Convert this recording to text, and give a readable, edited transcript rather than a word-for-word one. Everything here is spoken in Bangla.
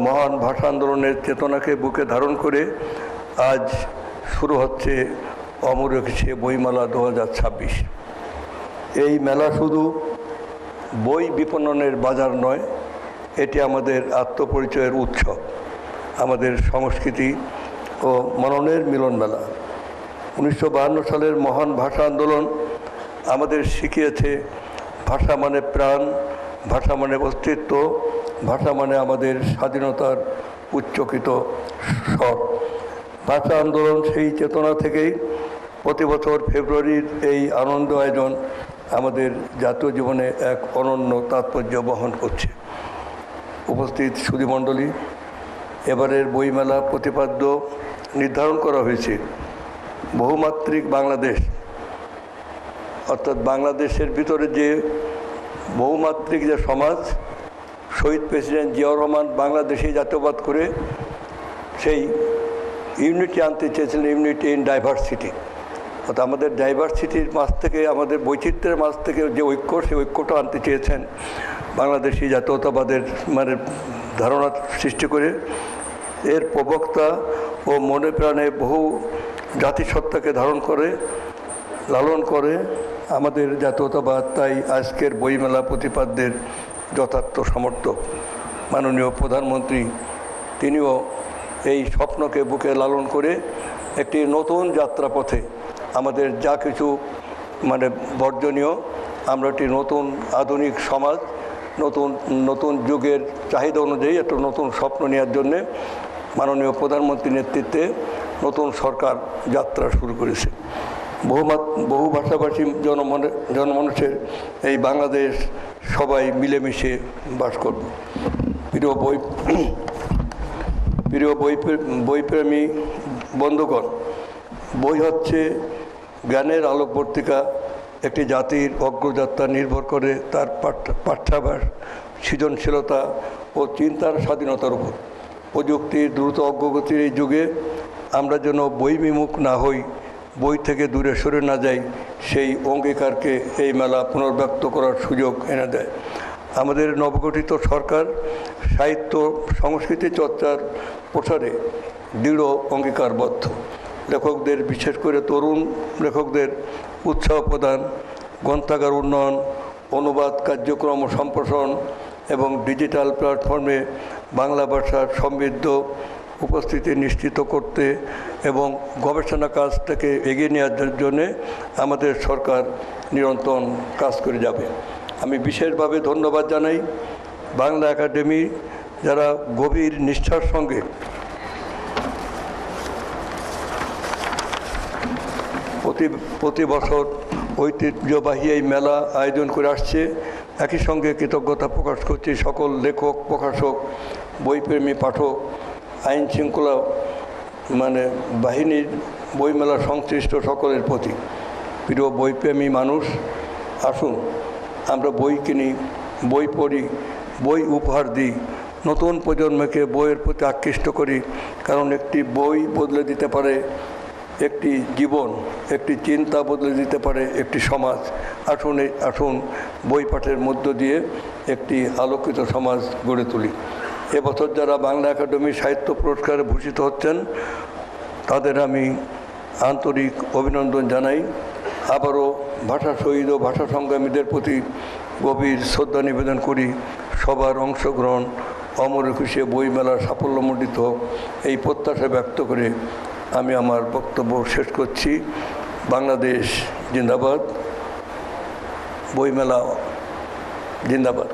মহান ভাষা আন্দোলনের চেতনাকে বুকে ধারণ করে আজ শুরু হচ্ছে অমর একুশে বইমেলা 2026। এই মেলা শুধু বই বিপণনের বাজার নয়, এটি আমাদের আত্মপরিচয়ের উৎসব, আমাদের সংস্কৃতি ও মননের মিলন মেলা। 1952 সালের মহান ভাষা আন্দোলন আমাদের শিখিয়েছে ভাষা মানে প্রাণ, ভাষা মানে অস্তিত্ব, ভাষা মানে আমাদের স্বাধীনতার উচ্চকিত স্বর। ভাষা আন্দোলন সেই চেতনা থেকেই প্রতি বছর ফেব্রুয়ারির এই আনন্দ আয়োজন আমাদের জাতীয় জীবনে এক অনন্য তাৎপর্য বহন করছে। উপস্থিত সুধীমণ্ডলী, এবারের বইমেলা প্রতিপাদ্য নির্ধারণ করা হয়েছে বহুমাত্রিক বাংলাদেশ, অর্থাৎ বাংলাদেশের ভিতরে যে বহুমাত্রিক যে সমাজ, শহীদ প্রেসিডেন্ট জিয়াউর রহমান বাংলাদেশে জাতীয়বাদ করে সেই ইউনিটি আনতে চেয়েছিলেন, ইউনিটি ইন ডাইভার্সিটি। অর্থাৎ আমাদের ডাইভার্সিটির মাঝ থেকে, আমাদের বৈচিত্র্যের মাঝ থেকে যে ঐক্য, সেই ঐক্যটা আনতে চেয়েছেন বাংলাদেশি জাতীয়তাবাদের ধারণা সৃষ্টি করে। এর প্রবক্তা ও মনে প্রাণে বহু জাতিসত্তাকে ধারণ করে, লালন করে আমাদের জাতীয়তাবাদ। তাই আজকের বইমেলা প্রতিপাদ্যের যথার্থ সমর্থক মাননীয় প্রধানমন্ত্রী, তিনিও এই স্বপ্নকে বুকে লালন করে একটি নতুন যাত্রাপথে আমাদের যা কিছু বর্জনীয়, আমরা একটি নতুন আধুনিক সমাজ, নতুন যুগের চাহিদা অনুযায়ী একটা নতুন স্বপ্ন নেওয়ার জন্যে মাননীয় প্রধানমন্ত্রীর নেতৃত্বে নতুন সরকার যাত্রা শুরু করেছে। বহু ভাষাভাষী জনমানুষের এই বাংলাদেশ সবাই মিলেমিশে বাস করব। প্রিয় বইপ্রেমী বন্ধুগণ, বই হচ্ছে জ্ঞানের আলোকবর্তিকা। একটি জাতির অগ্রযাত্রা নির্ভর করে তার পাঠ্যাভ্যাস, সৃজনশীলতা ও চিন্তার স্বাধীনতার উপর। প্রযুক্তির দ্রুত অগ্রগতির এই যুগে আমরা যেন বইবিমুখ না হই, বই থেকে দূরে সরে না যাই, সেই অঙ্গীকারকে এই মেলা পুনর্ব্যক্ত করার সুযোগ এনে দেয়। আমাদের নবগঠিত সরকার সাহিত্য সংস্কৃতি চর্চার প্রসারে দৃঢ় অঙ্গীকারবদ্ধ। লেখকদের, বিশেষ করে তরুণ লেখকদের উৎসাহ প্রদান, গ্রন্থাগার উন্নয়ন, অনুবাদ কার্যক্রম সম্প্রসারণ এবং ডিজিটাল প্ল্যাটফর্মে বাংলা ভাষার সমৃদ্ধ উপস্থিতি নিশ্চিত করতে এবং গবেষণা কাজটাকে এগিয়ে নেওয়ার জন্যে আমাদের সরকার নিরন্তর কাজ করে যাবে। আমি বিশেষভাবে ধন্যবাদ জানাই বাংলা একাডেমি, যারা গভীর নিষ্ঠার সঙ্গে প্রতি বছর ঐতিহ্যবাহী এই মেলা আয়োজন করে আসছে। একই সঙ্গে কৃতজ্ঞতা প্রকাশ করছি সকল লেখক, প্রকাশক, বইপ্রেমী পাঠক, আইন শৃঙ্খলা বাহিনীর, বইমেলা সংশ্লিষ্ট সকলের প্রতি। প্রিয় বইপ্রেমী মানুষ, আসুন আমরা বই কিনি, বই পড়ি, বই উপহার দিই, নতুন প্রজন্মকে বইয়ের প্রতি আকৃষ্ট করি। কারণ একটি বই বদলে দিতে পারে একটি জীবন, একটি চিন্তা বদলে দিতে পারে একটি সমাজ। আসুন বই পাঠের মধ্য দিয়ে একটি আলোকিত সমাজ গড়ে তুলি। এবছর যারা বাংলা একাডেমি সাহিত্য পুরস্কারে ভূষিত হচ্ছেন, তাদের আমি আন্তরিক অভিনন্দন জানাই। আবারও ভাষা শহীদ ও ভাষা সংগ্রামীদের প্রতি গভীর শ্রদ্ধা নিবেদন করি। সবার অংশগ্রহণ অমর একুশে বইমেলার সাফল্যমণ্ডিত হোক, এই প্রত্যাশা ব্যক্ত করে আমি আমার বক্তব্য শেষ করছি। বাংলাদেশ জিন্দাবাদ, বইমেলা জিন্দাবাদ।